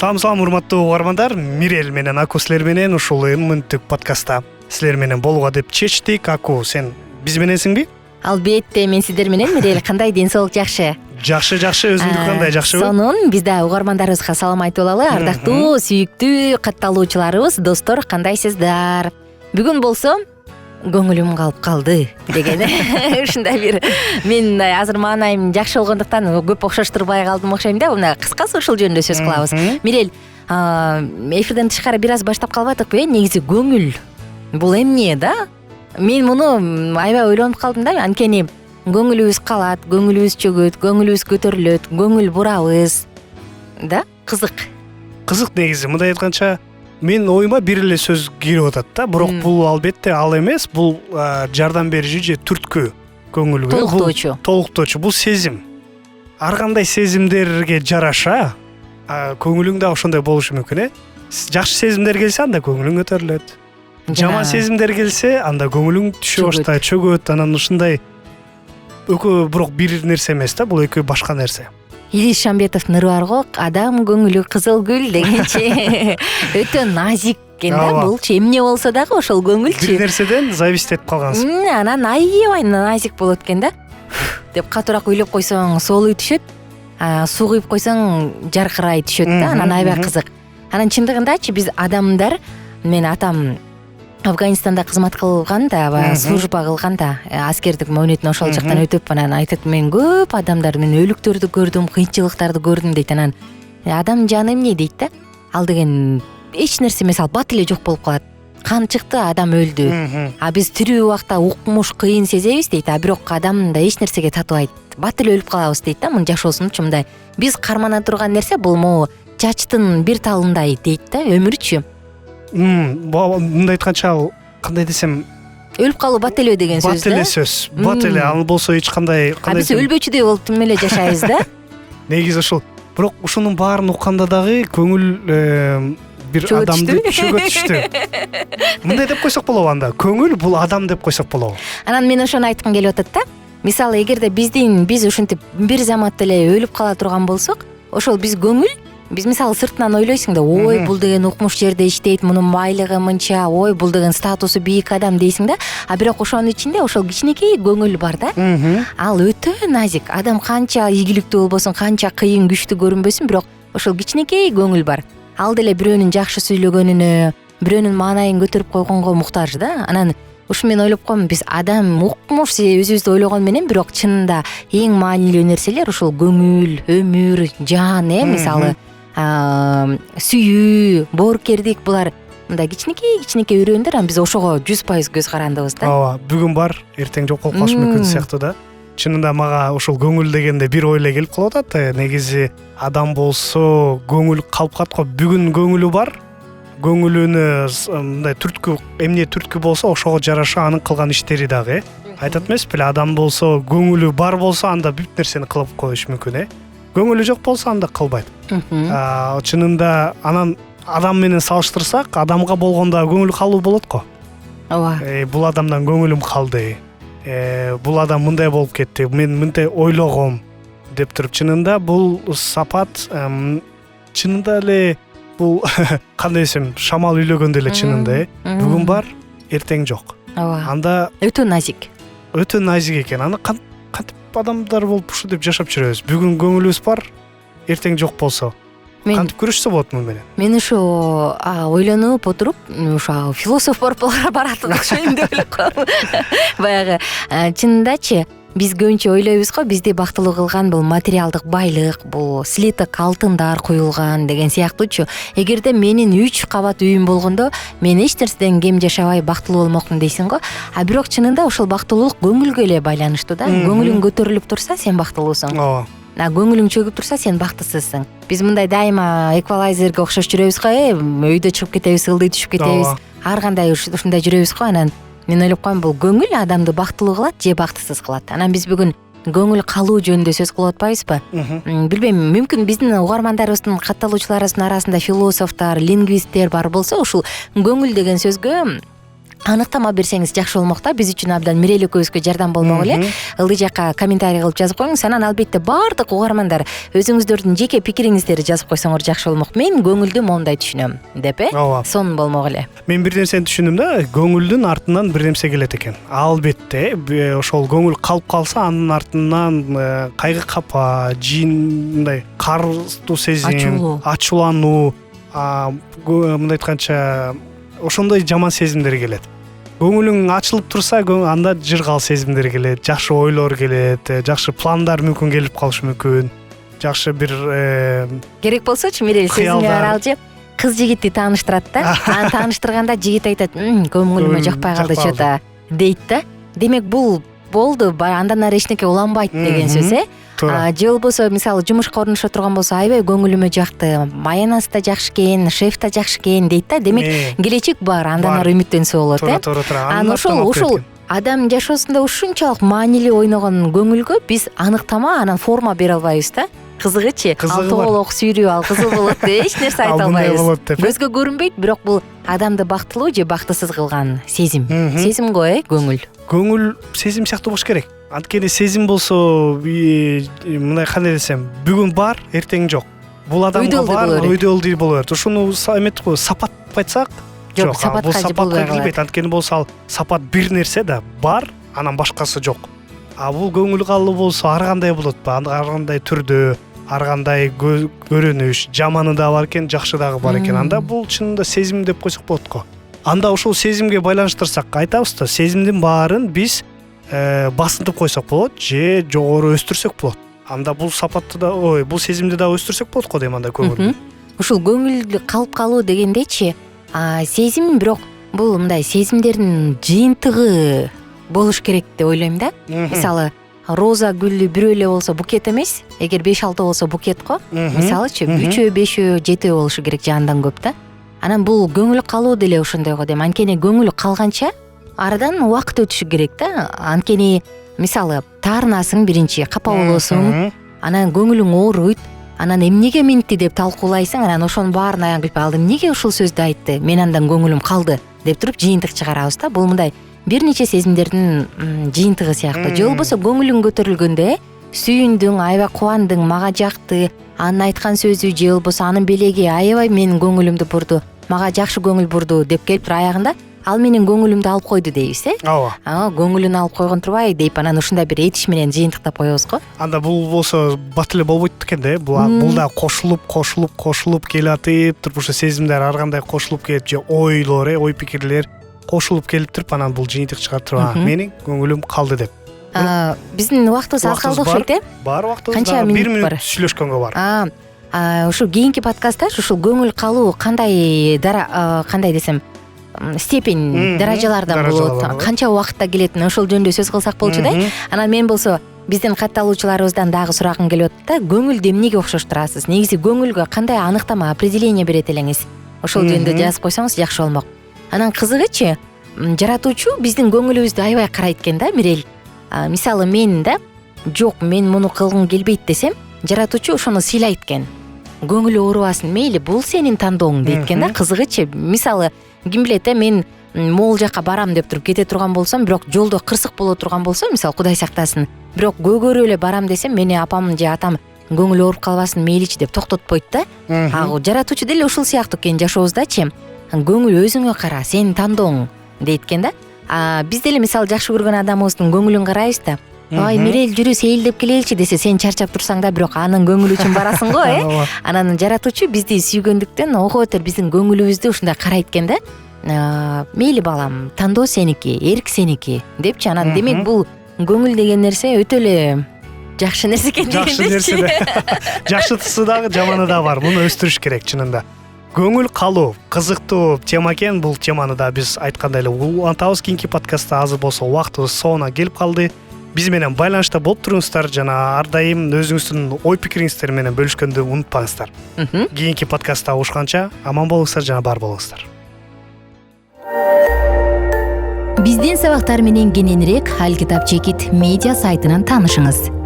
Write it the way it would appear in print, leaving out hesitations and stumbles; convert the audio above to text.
Салам урматтуу угармандар, Мирел менен Аку силер менен ушул Ын-Мынтык подкастта силер менен болууга деп чечтик. Аку, сен биз мененсиңби? Албетте, мен сиздер менен. Мирел, кандай ден соолук жакшы? Жакшы, өзүңдүк кандай, жакшыбы? Сонун, биз да угармандарыбызга салам айтып алалы. Ардактуу, сүйүктүү катталуучуларыбыз, достор, кандайсыздар? Бүгүн болсо көңүлүм калып калды деген ушундай бир мен азыр маанайым жакшы болгондуктан көп окшоштурбай калдым окшойм да. Мына кыскасы ушул жөнүндө сөз кылабыз. Мирел, эфирден тышкары бир аз баштап калбадыкпы? Негизи көңүл бул эмне да? Мен муну аябай ойлонуп калдым да. Анткени көңүлүбүз калат, көңүлүбүз чөгөт, көңүлүбүз көтөрүлөт, көңүл бурабыз. Да? Кызык Негизи мындай айтканча мен оюма бир эле сөз кирип атат да. Бирок бул албетте ал эмес, бул жардам берүүчү же түрткү көңүлгө. Толуктоочу. Бул сезим. Ар кандай сезимдерге жараша көңүлүң да ошондой болушу мүмкүн, Жакшы сезимдер келсе, анда көңүлүң көтөрүлөт. Жаман сезимдер келсе, анда көңүлүң түшө баштайт, чөгөт. Анан ушундай экөө бирок бир нерсе эмес да, бул экөө башка нерсе. Илис Шамбетовдун ыры бар го, адам көңүлү кызыл гүл дегенчи. Өтө назик экен да, булчу эмне болсо дагы ошол көңүлчү. Бир нерседен зависит этип калгансың. Анан аябай назик болот экен да. Деп катуураак үйлөп койсоң соолуй түшөт, суу куюп койсоң жаркырай түшөт да. Анан аябай кызык. Анан чындыгындачы биз адамдар, мен атам Афганистанда кызмат кылган да, служба кылган да, аскердик мөөнөтүн ошол жактан өтүп, анан айтат, мен көп адамдар, мен өлүктөрдү көрдүм, кыйынчылыктарды көрдүм дейт. Анан адам жаны эмне дейт да? Ал деген эч нерсе эмес, ал бат эле жок болуп калат. Кан чыкты, адам өлдү. Биз тирүү убакта укмуш, кыйын сезебиз дейт, бирок адам да эч нерсеге татыбайт. Бат эле өлүп калабыз дейт да, мун жашоосунчу мындай. Биз кармана турган нерсе бул могу чачтын бир талындай дейт да, өмүрчү. Мындай айтканча, кандай десем, өлүп калуу бат эле деген сөз да. Бат эле сөз. Бат эле, ал болсо эч кандай биз өлбөчүдөй болуп тим эле жашайбыз да. Негизи ушул. Бирок ушунун баарын укканда дагы көңүл бир адамды чөгөт түштү. Мындай деп койсок болобу анда? Көңүл бул адам деп койсок болобу? Анан мен ошону айткым келип атат да. Мисалы, эгерде биз ушинтип бир заматта эле өлүп кала турган болсок, ошол биз көңүл, биз мисалы сыртынан ойлойсуң да, ой, бул деген укмуш жерде иштейт, мунун байлыгы мынча, ой, бул деген статусу бийик адам дейсиң да. Бирок ошонун ичинде ошол кичинекей көңүл бар да. Ал өтө назик. Адам канча ийгиликтүү болбосун, канча кыйын күчтүү көрүнбөсүн, бирок ошол кичинекей көңүл бар. Ал деле бирөөнүн жакшы сүйлөгөнүнө, бирөөнүн маанайын көтөрүп койгонго муктаж да. Анан ушу мен ойлоп койм, биз адам укмуш өзүбүздү ойлогон менен, бирок чынында эң маанилүү нерселер ушул көңүл, өмүр, жан, мисалы сүйүү, боорукердик, булар мындай кичинекей үрөөндөр, биз ошого 100% көз карандыбыз да. Ооба, бүгүн бар, эртең жок болуп калышы мүмкүн сыяктуу да. Чынында мага ушул көңүл дегенде бир ой эле келип калып атат. Негизи адам болсо көңүл калып калат го. Бүгүн көңүлү бар, көңүлүнө мындай түрткү, эмне түрткү болсо ошого жараша анын кылган иштери дагы. Айтат эмес беле, адам болсо көңүлү бар болсо анда бүт нерсени кылып коюшу мүмкүн, Көңүлү жок болсо анда кылбайт. Чынында анан адам менен салыштырсак, адамга болгондо көңүл калуу болот го. Ооба. Бул адамдан көңүлүм калды. Бул адам мындай болуп кетти, мен мындай ойлогом деп туруп, чынында бул сапат, чынында эле бул кандай десем, шамал үйлөгөндө эле чынында, бүгүн бар, эртең жок. Анда өтө назик. Өтө назик экен. Аны кантип адамдар болуп ушу деп жашап жүрөбүз. Бүгүн көңүлүбүз бар, эртең жок болсо кантип күрөшсө болот муну менен? Мен ушу ойлонуп отуруп, ушу философ барат окшойм деп ойлоп калдым. Баягы чындачы биз көбүнчө ойлойбуз го, бизди бактылуу кылган бул материалдык байлык, бул слиток алтындар куюлган деген сыяктуучу. Эгерде менин 3 кабат үйүм болгондо, мен эч нерседен кем жашабай бактылуу болмокмун дейсиң го. Бирок чынында ошол бактылуулук көңүлгө эле байланыштуу да. Көңүлүң көтөрүлүп турса, сен бактылуусуң. Ооба. Көңүлүң чөгүп турса, сен бактысызсың. Биз мындай дайыма эквалайзерге окшош жүрөбүз го, өйдө чыгып кетебиз, ылдый түшүп кетебиз. Ар кандай ушундай жүрөбүз го. Анан мен ойлоп коем, бул көңүл адамды бактылуу кылат же бактысыз кылат. Анан биз бүгүн көңүл калуу жөнүндө сөз кылып атпайбызбы? Билбейм, мүмкүн биздин угармандарыбыздын, катталуучуларыбыздын арасында философтор, лингвисттер бар болсо, ушул көңүл деген сөзгө аныктама берсеңиз жакшы болмок да, биз үчүн абдан Мирел экөөбүзгө жардам болмок эле. Ылдый жакка комментарий кылып жазып коюңуз. Анан албетте баардык угармандар өзүңүздөрдүн жеке пикириңиздерди жазып койсоңор жакшы болмок. Мен көңүлдү моундай түшүнөм деп, ооба, сонун болмок эле. мен бир нерсени түшүндүм да, көңүлдүн артынан бир нерсе келет экен. Албетте ошол көңүл калып калса, анын артынан кайгы, капа, мындай карыздуу сезим, ачуулануу, мындай айтканча ошондой жаман сезимдер келет. Көңүлүң ачылып турса, анда жыргал сезимдер келет, жакшы ойлор келет, жакшы пландар мүмкүн келип калышы мүмкүн, жакшы бир керек болсочу Мирел сезимге аралчы кыз жигитти тааныштырат да. Аны тааныштырганда жигит айтат: "Көңүлүмө жакпай калды чета" дейт да. Демек бул болду, андан ары эчтеке уланбайт деген сөз, же болбосо мисалы жумушка орношо турган болсо, аябай көңүлүмө жакты, аянасы да жакшы экен, шеф да жакшы экен дейт да. Демек келечек бар, андан ары үмүттөнсө болот. Анан ошол адам жашоосунда ушунчалык маанилүү ойногон көңүлгө биз аныктама, анан форма бере албайбыз да. Кызыгычы, ал тоголок сүйрүү, ал кызыл болот деп эч нерсе айта албайбыз. Көзгө көрүнбөйт, бирок бул адамды бактылуу же бактысыз кылган сезим. Сезим го, көңүл. Көңүл сезим сыяктуу болуш керек. Анткени сезим болсо, мындай кандай десем, бүгүн бар, эртең жок. Бул адамга бар, өйдөлдүү боло берет. Ушуну эметтик го, сапаттап айтсак, жок, бул сапатка кирбейт. Анткени болсо ал сапат бир нерсе да бар, анан башкасы жок. Бул көңүл калуу болсо ар кандай болот, ар кандай түрдө, ар кандай көрүнүш, жаманы да бар экен, жакшы дагы бар экен. Анда бул чынында сезим деп койсок болот го. Анда ошол сезимге байланыштырсак айтабыз да, сезимдин баарын биз басынтып койсок болот же жогору өстүрсөк болот. Анда бул сапатты да, бул сезимди да өстүрсөк болот го дейм анда көңүл. Ушул көңүл калып калуу дегендечи, сезим бирок бул мындай сезимдердин жыйынтыгы болуш керек деп ойлойм да. Мисалы, роза гүлү бирөө эле болсо букет эмес, эгер 5-6 болсо букет го. Мисалычы 3-өө, 5-өө, 7-өө болушу керек же андан көп да. Анан бул көңүл калуу деле ошондой го дейм. Анткени көңүл калганча арадан убакыт өтүшү керек да. Анткени мисалы таарынасың, биринчи капа болосуң, анан көңүлүң ооруйт, анан эмнеге минти деп талкуулайсың, анан ошонун баарын аян кылып алдым, эмнеге ушул сөздү айтты, мен андан көңүлүм калды деп туруп жыйынтык чыгарабыз да. Бул мындай бир нече сезимдердин жыйынтыгы сыяктуу. Же болбосо көңүлүң көтөрүлгөндө сүйүндүң, аябай кубандың, мага жакты, анын айткан сөзү же болбосо анын белеги аябай менин көңүлүмдү бурду, мага жакшы көңүл бурду деп келип аягында ал менин көңүлүмдү алып койду дейбиз, ооба. Көңүлүн алып койгон турбай дейп, анан ушундай бир этиш менен жыйынтыктап коебуз го. Анда бул болсо бат эле болбойт экен да. Бул да кошулуп келатып туруп, ошо сезимдер ар кандай кошулуп келип, же ойлор, ой пикирлер кошулуп келип туруп, анан бул жыйынтык чыгарып туруп, менин көңүлүм калды деп. Биздин убактыбыз аз калды окшойт, Бар убактыбыз. Канча минут бар? 1 мүнөт сүйлөшкөнгө бар. Ушул кийинки подкастта ушул көңүл калуу кандай десем, степень, даражалардан болот, канча убакытта келетин, ошол жөнүндө сөз кылсак болчу да. Анан мен болсо биздин катталуучуларыбыздан дагы сурагым келип атат да, көңүлдү эмнеге окшоштурасыз? Негизи көңүлгө кандай аныктама, определение берет элеңиз? Ошол жөнүндө жазып койсоңуз жакшы болмок. Анан кызыгычы, жаратуучу биздин көңүлүбүздү аябай карайт экен да, Мирел. Мисалы мен да, жок, мен муну кылгым келбейт десем, жаратуучу ошону сыйлайт экен. Көңүлү оорубасын, мейли, бул сенин тандооң дейт экен да. Кызыгычы, мисалы, ким билет, мен могул жакка барам деп туруп кете турган болсом, бирок жолдо кырсык боло турган болсо, мисалы, Кудай сактасын, бирок көйгөрүп эле барам десем, мени апам же атам көңүлү ооруп калбасын, мейличи деп токтотпойт да. Жаратуучу деле ушул сыяктуу экен жашообуздачы. Көңүл өзүңө кара, сенин тандооң дейт экен да. Биз деле мисалы жакшы көргөн адамыбыздын көңүлүн карайбыз да. Ай, Мирел, жүрү сейилдеп келеличи десе, сен чарчап турсаң да, бирок анын көңүлү үчүн барасың го, Анан жаратуучу бизди сүйгөндүктөн ого бетер биздин көңүлүбүздү ушундай карайт экен да. Мейли балам, тандоо сеники, эрк сеники депчи. Анан демек бул көңүл деген нерсе өтө эле жакшы нерсе экен дегендечи. Жакшы нерсе. Жакшысы дагы, жаманы да бар. Муну өстүрүш керек чынында. Көңүл калуу кызыктуу тема экен. Бул теманы да биз айткандай эле улантабыз. Кийинки подкастта азыр болсо убактыбыз соңуна келип калды. Биз менен байланышта болуп туруңуздар жана ар дайым өзүңүздүн ой пикириңиздер менен бөлүшкөндү унутпаңыздар. Кийинки подкастта угушканча аман болуңуздар жана бар болуңуздар. Биздин сабактар менен кененирээк Алкитап Чекит медиа сайтынан таанышыңыз.